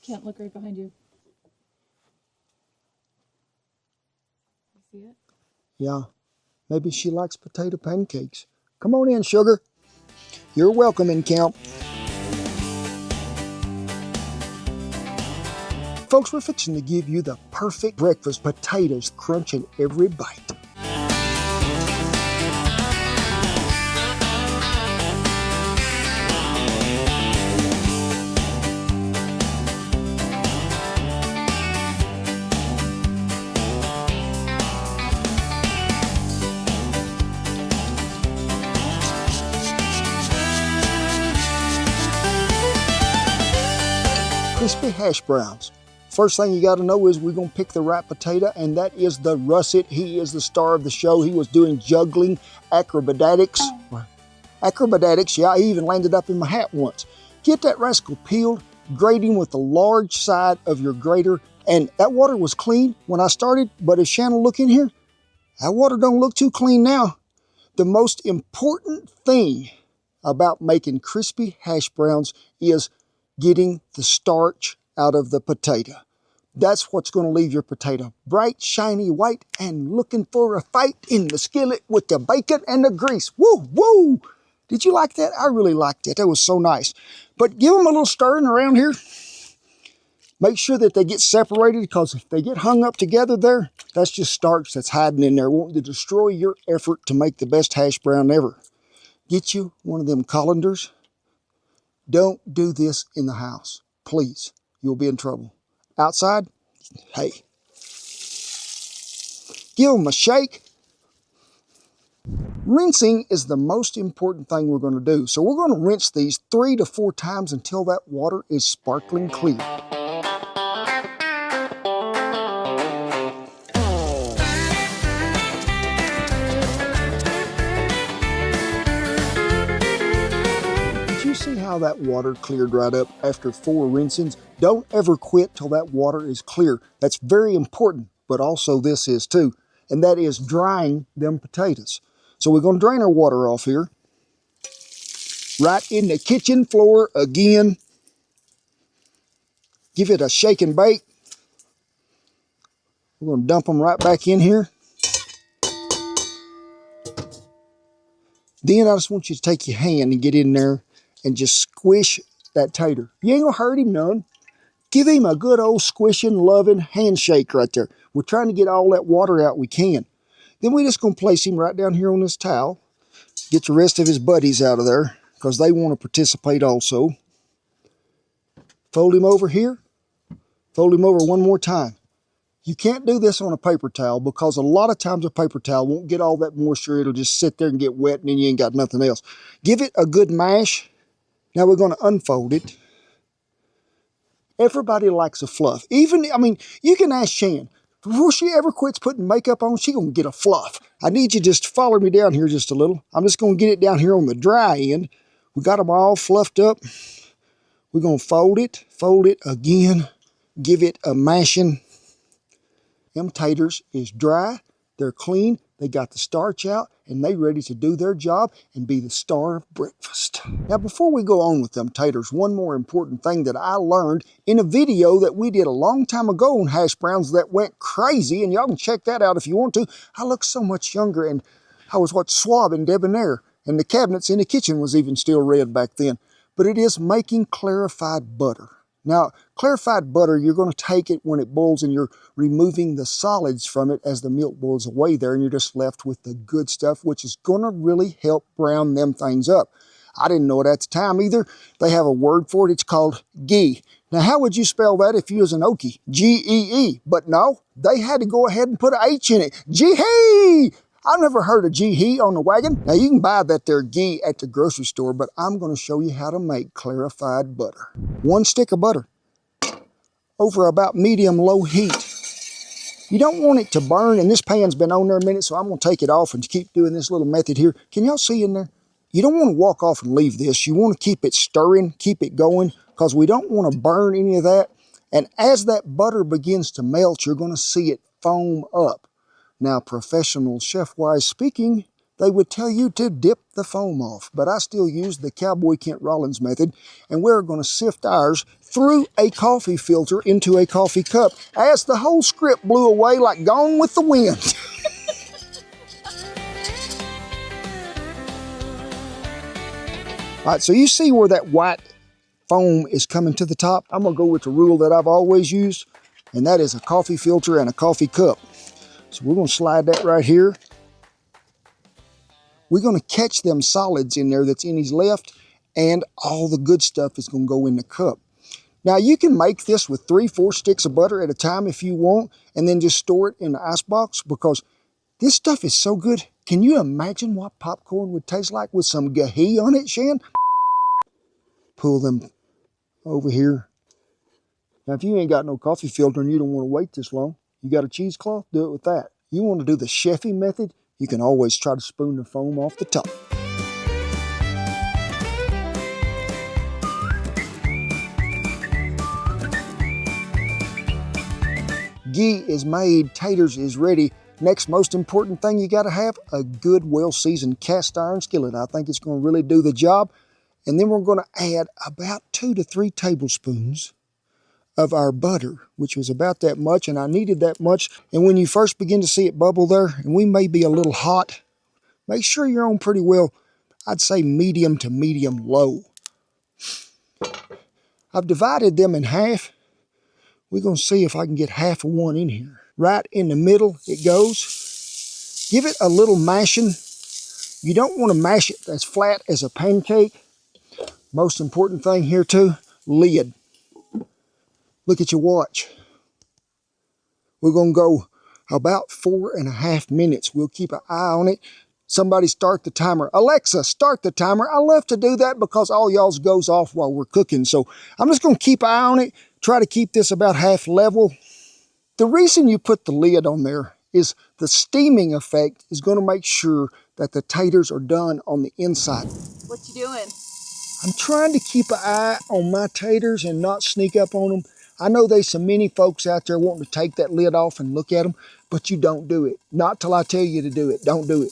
Can't look right behind you. You see it? Yeah, maybe she likes potato pancakes. Come on in, sugar. You're welcome in camp. Folks, we're fixing to give you the perfect breakfast, potatoes crunching every bite. Crispy hash browns. First thing you got to know is we're going to pick the right potato, and that is the russet. He is the star of the show. He was doing juggling acrobatics. Acrobatics, yeah, he even landed up in my hat once. Get that rascal peeled, grating with the large side of your grater, and that water was clean when I started, but if Shannon look in here, that water don't look too clean now. The most important thing about making crispy hash browns is getting the starch out of the potato. That's what's going to leave your potato bright, shiny, white, and looking for a fight in the skillet with the bacon and the grease. Woo, woo! Did you like that? I really liked it. That was so nice. But give them a little stirring around here. Make sure that they get separated, because if they get hung up together there, that's just starch that's hiding in there, wanting to destroy your effort to make the best hash brown ever. Get you one of them colanders. Don't do this in the house. Please, you'll be in trouble. Outside, hey. Give them a shake. Rinsing is the most important thing we're going to do. So we're going to rinse these 3 to 4 times until that water is sparkling clear. See how that water cleared right up after 4 rinsings? Don't ever quit till that water is clear. That's very important, but also this is too, and that is drying them potatoes. So we're going to drain our water off here. Right in the kitchen floor again. Give it a shake and bake. We're going to dump them right back in here. Then I just want you to take your hand and get in there and just squish that tater. You ain't gonna hurt him none. Give him a good old squishing, loving handshake right there. We're trying to get all that water out we can. Then we're just gonna place him right down here on this towel. Get the rest of his buddies out of there, because they want to participate also. Fold him over here. Fold him over one more time. You can't do this on a paper towel, because a lot of times a paper towel won't get all that moisture. It'll just sit there and get wet, and then you ain't got nothing else. Give it a good mash. Now we're going to unfold it. Everybody likes a fluff. Even, I mean, you can ask Shan. Before she ever quits putting makeup on, she's going to get a fluff. I need you just to follow me down here just a little. I'm just going to get it down here on the dry end. We got them all fluffed up. We're going to fold it again. Give it a mashing. Them taters is dry. They're clean. They got the starch out, and they ready to do their job and be the star of breakfast. Now, before we go on with them taters, one more important thing that I learned in a video that we did a long time ago on hash browns that went crazy, and y'all can check that out if you want to. I look so much younger, and I was suave and debonair, and the cabinets in the kitchen was even still red back then. But it is making clarified butter. Now, clarified butter, you're going to take it when it boils, and you're removing the solids from it as the milk boils away there, and you're just left with the good stuff, which is going to really help brown them things up. I didn't know it at the time either. They have a word for it. It's called ghee. Now, how would you spell that if you was an Okie? G-E-E. But no, they had to go ahead and put an H in it. Gee-hee! I've never heard of gee-hee on the wagon. Now, you can buy that there ghee at the grocery store, but I'm going to show you how to make clarified butter. 1 stick of butter over about medium-low heat. You don't want it to burn, and this pan's been on there a minute, so I'm going to take it off and keep doing this little method here. Can y'all see in there? You don't want to walk off and leave this. You want to keep it stirring, keep it going, because we don't want to burn any of that. And as that butter begins to melt, you're going to see it foam up. Now, professional chef-wise speaking, they would tell you to dip the foam off, but I still use the Cowboy Kent Rollins method, and we're going to sift ours through a coffee filter into a coffee cup as the whole script blew away like Gone with the Wind. All right, so you see where that white foam is coming to the top? I'm gonna go with the rule that I've always used, and that is a coffee filter and a coffee cup. So we're gonna slide that right here. We're gonna catch them solids in there that's in his left, and all the good stuff is gonna go in the cup. Now you can make this with 3-4 sticks of butter at a time if you want, and then just store it in the icebox because this stuff is so good. Can you imagine what popcorn would taste like with some ghee on it, Shan? Pull them over here. Now, if you ain't got no coffee filter and you don't want to wait this long, you got a cheesecloth, do it with that. You want to do the chefy method, you can always try to spoon the foam off the top. Ghee is made, taters is ready. Next most important thing you got to have, a good well-seasoned cast iron skillet. I think it's going to really do the job. And then we're going to add about 2 to 3 tablespoons of our butter, which was about that much, and I needed that much. And when you first begin to see it bubble there, and we may be a little hot, make sure you're on pretty well, I'd say medium to medium low. I've divided them in half. We're going to see if I can get half of one in here. Right in the middle it goes. Give it a little mashing. You don't want to mash it as flat as a pancake. Most important thing here too, lid. Look at your watch. We're going to go about 4.5 minutes. We'll keep an eye on it. Somebody start the timer. Alexa, start the timer. I love to do that because all y'all's goes off while we're cooking. So I'm just going to keep an eye on it. Try to keep this about half level. The reason you put the lid on there is the steaming effect is going to make sure that the taters are done on the inside. What you doing? I'm trying to keep an eye on my taters and not sneak up on them. I know there's so many folks out there wanting to take that lid off and look at them, but you don't do it. Not till I tell you to do it. Don't do it.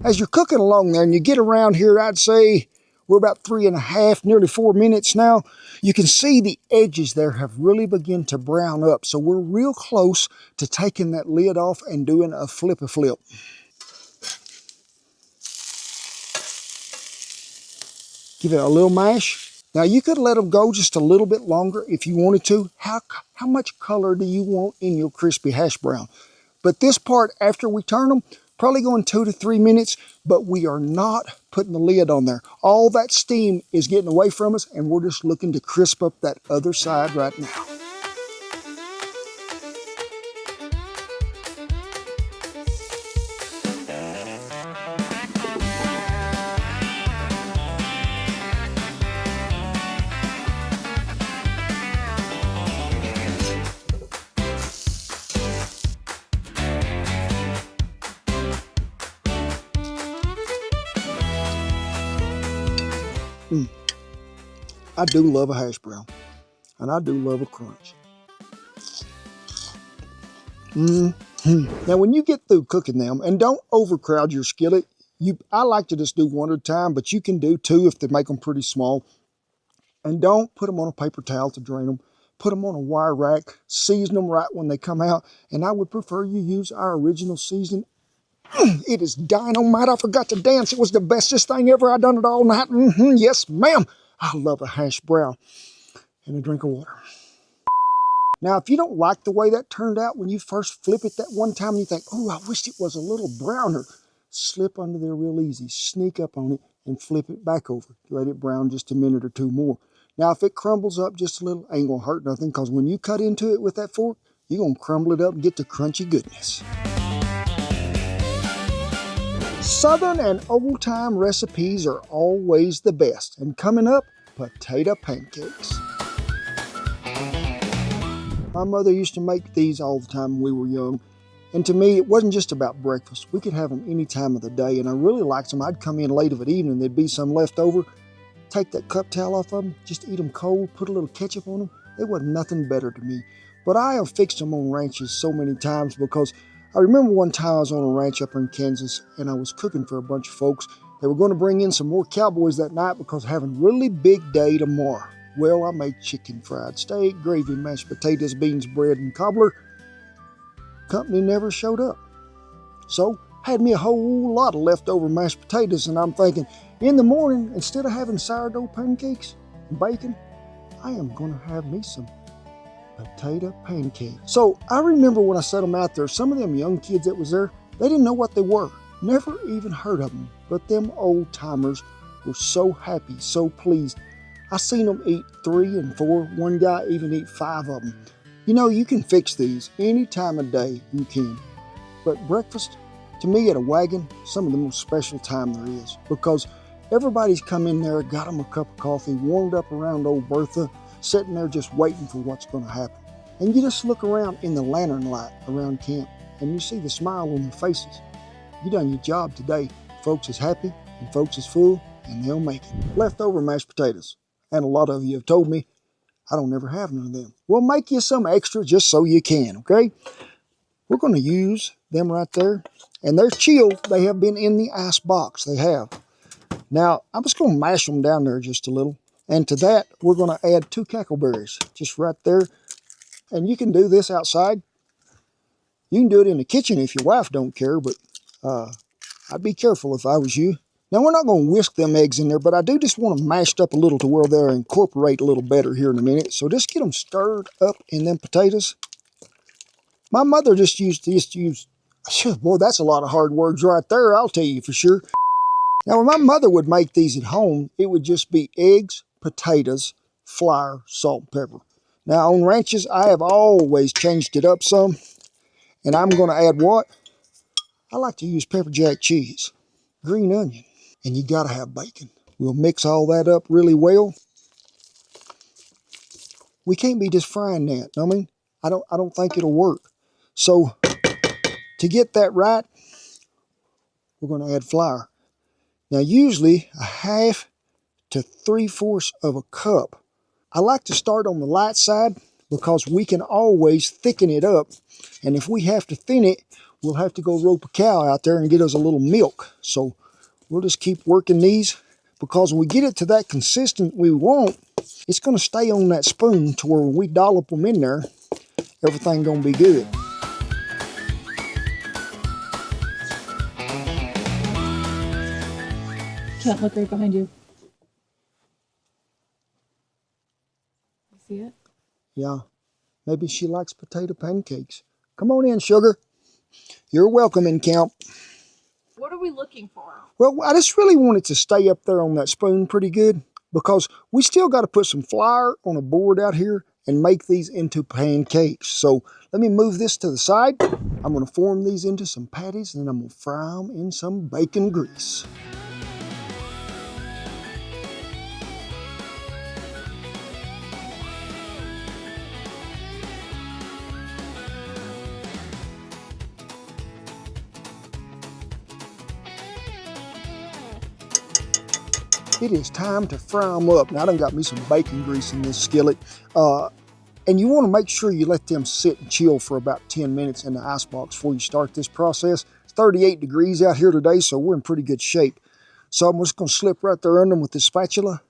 As you're cooking along there and you get around here, I'd say we're about 3.5, nearly 4 minutes now. You can see the edges there have really begun to brown up. So we're real close to taking that lid off and doing a flip-a-flip. Give it a little mash. Now you could let them go just a little bit longer if you wanted to. How much color do you want in your crispy hash brown? But this part, after we turn them, probably going 2 to 3 minutes, but we are not putting the lid on there. All that steam is getting away from us, and we're just looking to crisp up that other side right now. I do love a hash brown, and I do love a crunch. Now, when you get through cooking them, and don't overcrowd your skillet, I like to just do one at a time, but you can do 2 if they make them pretty small. And don't put them on a paper towel to drain them. Put them on a wire rack, season them right when they come out, and I would prefer you use our original seasoning. It is dynamite. I forgot to dance. It was the bestest thing ever. I done it all night. Yes, ma'am. I love a hash brown and a drink of water. Now, if you don't like the way that turned out when you first flip it that one time and you think, oh, I wish it was a little browner, slip under there real easy, sneak up on it and flip it back over. Let it brown just a minute or 2 more. Now, if it crumbles up just a little, ain't gonna hurt nothing, because when you cut into it with that fork, you're gonna crumble it up and get the crunchy goodness. Southern and old-time recipes are always the best. And coming up, potato pancakes. My mother used to make these all the time when we were young. And to me, it wasn't just about breakfast. We could have them any time of the day. And I really liked them. I'd come in late of an evening, there'd be some left over. Take that cup towel off of them, just eat them cold, put a little ketchup on them. It wasn't nothing better to me. But I have fixed them on ranches so many times because I remember one time I was on a ranch up in Kansas and I was cooking for a bunch of folks. They were going to bring in some more cowboys that night because having a really big day tomorrow. Well, I made chicken, fried steak, gravy, mashed potatoes, beans, bread, and cobbler. Company never showed up. So, had me a whole lot of leftover mashed potatoes, and I'm thinking, in the morning, instead of having sourdough pancakes and bacon, I am going to have me some potato pancakes. So, I remember when I set them out there, some of them young kids that was there, they didn't know what they were. Never even heard of them. But them old timers were so happy, so pleased. I seen them eat 3 and 4. One guy even eat 5 of them. You know, you can fix these any time of day you can. But breakfast, to me at a wagon, some of the most special time there is. Because everybody's come in there, got them a cup of coffee, warmed up around old Bertha, sitting there just waiting for what's going to happen. And you just look around in the lantern light around camp, and you see the smile on their faces. You done your job today. Folks is happy, and folks is full, and they'll make it. Leftover mashed potatoes. And a lot of you have told me, I don't ever have none of them. We'll make you some extra just so you can, okay? We're going to use them right there. And they're chilled. They have been in the ice box. They have. Now, I'm just going to mash them down there just a little. And to that, we're going to add 2 cackleberries. Just right there. And you can do this outside. You can do it in the kitchen if your wife don't care, but I'd be careful if I was you. Now, we're not going to whisk them eggs in there, but I do just want them mashed up a little to where they'll incorporate a little better here in a minute. So just get them stirred up in them potatoes. My mother just used to use, boy, that's a lot of hard words right there, I'll tell you for sure. Now, when my mother would make these at home, it would just be eggs, potatoes, flour, salt, and pepper. Now, on ranches, I have always changed it up some, and I'm going to add what? I like to use pepper jack cheese, green onion, and you got to have bacon. We'll mix all that up really well. We can't be just frying that. I mean, I don't think it'll work. So, to get that right, we're going to add flour. Now, usually a 1/2 to 3/4 of a cup. I like to start on the light side because we can always thicken it up. And if we have to thin it, we'll have to go rope a cow out there and get us a little milk. So we'll just keep working these because when we get it to that consistent we want, it's going to stay on that spoon to where when we dollop them in there, everything's going to be good. Can't look right behind you. You see it? Yeah, maybe she likes potato pancakes. Come on in, sugar. You're welcome in camp. What are we looking for? Well, I just really want it to stay up there on that spoon pretty good because we still got to put some flour on a board out here and make these into pancakes. So let me move this to the side. I'm going to form these into some patties and then I'm going to fry them in some bacon grease. It is time to fry them up. Now I done got me some bacon grease in this skillet. And you want to make sure you let them sit and chill for about 10 minutes in the icebox before you start this process. It's 38 degrees out here today, so we're in pretty good shape. So I'm just going to slip right there under them with this spatula,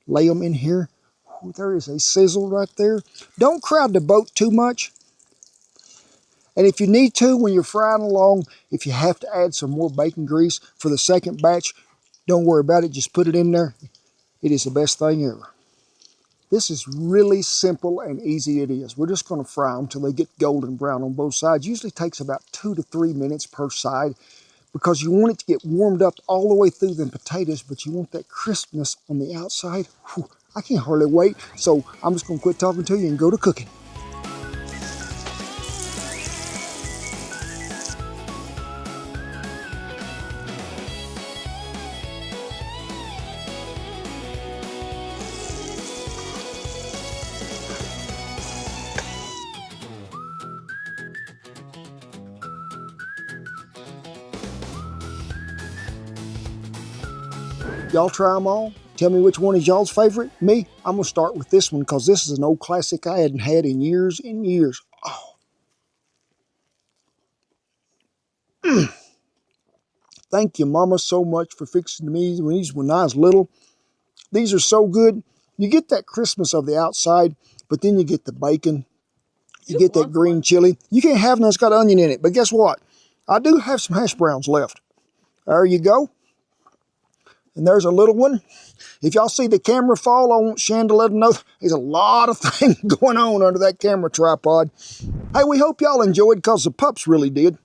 lay them in here. Ooh, there is a sizzle right there. Don't crowd the boat too much. And if you need to, when you're frying along, if you have to add some more bacon grease for the second batch, don't worry about it, just put it in there. It is the best thing ever. This is really simple and easy it is. We're just going to fry them until they get golden brown on both sides. Usually takes about 2 to 3 minutes per side because you want it to get warmed up all the way through the potatoes, but you want that crispness on the outside. Whew, I can't hardly wait, so I'm just going to quit talking to you and go to cooking. Y'all try them all. Tell me which one is y'all's favorite. Me, I'm going to start with this one because this is an old classic I hadn't had in years and years. Oh. Thank you, Mama, so much for fixing me these when I was little. These are so good. You get that crispness of the outside, but then you get the bacon. You get that green chili. You can't have none that's got onion in it, but guess what? I do have some hash browns left. There you go. And there's a little one. If y'all see the camera fall, I want Shan to let them know there's a lot of things going on under that camera tripod. Hey, we hope y'all enjoyed because the pups really did.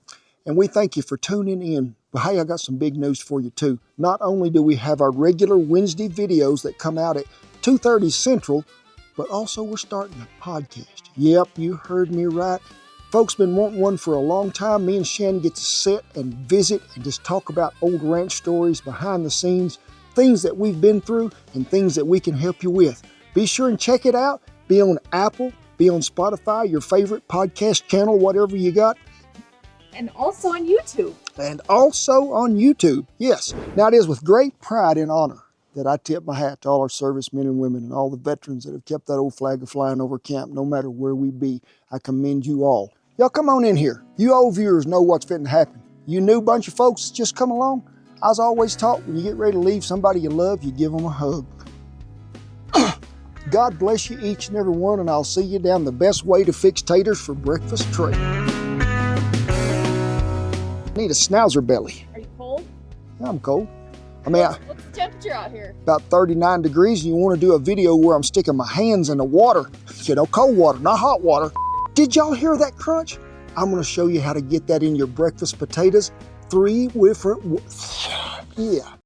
And we thank you for tuning in. But hey, I got some big news for you too. Not only do we have our regular Wednesday videos that come out at 2:30 Central, but also we're starting a podcast. Yep, you heard me right. Folks been wanting one for a long time. Me and Shannon get to sit and visit and just talk about old ranch stories, behind the scenes, things that we've been through, and things that we can help you with. Be sure and check it out. Be on Apple, be on Spotify, your favorite podcast channel, whatever you got. And also on YouTube. And also on YouTube, yes. Now it is with great pride and honor that I tip my hat to all our servicemen and women and all the veterans that have kept that old flag a flying over camp no matter where we be. I commend you all. Y'all come on in here. You old viewers know what's fitting to happen. You new bunch of folks just come along. I was always taught when you get ready to leave somebody you love, you give them a hug. God bless you each and every one, and I'll see you down the best way to fix taters for breakfast tray. Need a schnauzer belly. Are you cold? Yeah, I'm cold. I mean, What's the temperature out here? about 39 degrees, and you want to do a video where I'm sticking my hands in the water. You know, cold water, not hot water. Did y'all hear that crunch? I'm going to show you how to get that in your breakfast potatoes. 3 different, yeah.